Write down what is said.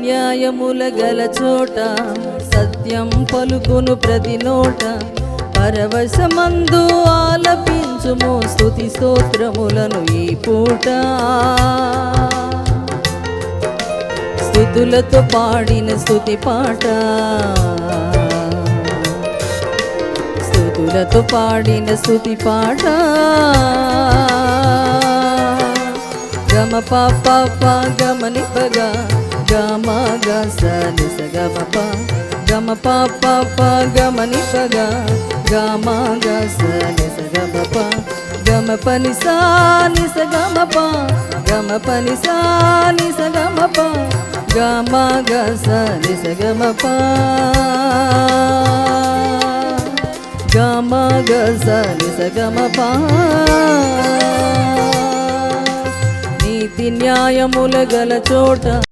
న్యాయముల గల చోట సత్యం పలుకును ప్రతి నోట పరవశమందు ఆలపించుము స్తుతి స్తోత్రములను ఈ పూట స్తుతులతో పాడిన స్తుతి పాట స్తుతులతో పాడిన స్తుతి పాట గమ పాప గమని పగా గమ గస నిస గమ ప గమ పాప గమని పగా గమ గస నిస గమ ప గమ పని సా నిస గమ ప గమ పని సా నిస గమ ప గమ గస నిస గమ ప గమ గస నిస గమ ప నీతి న్యాయముల గల చోట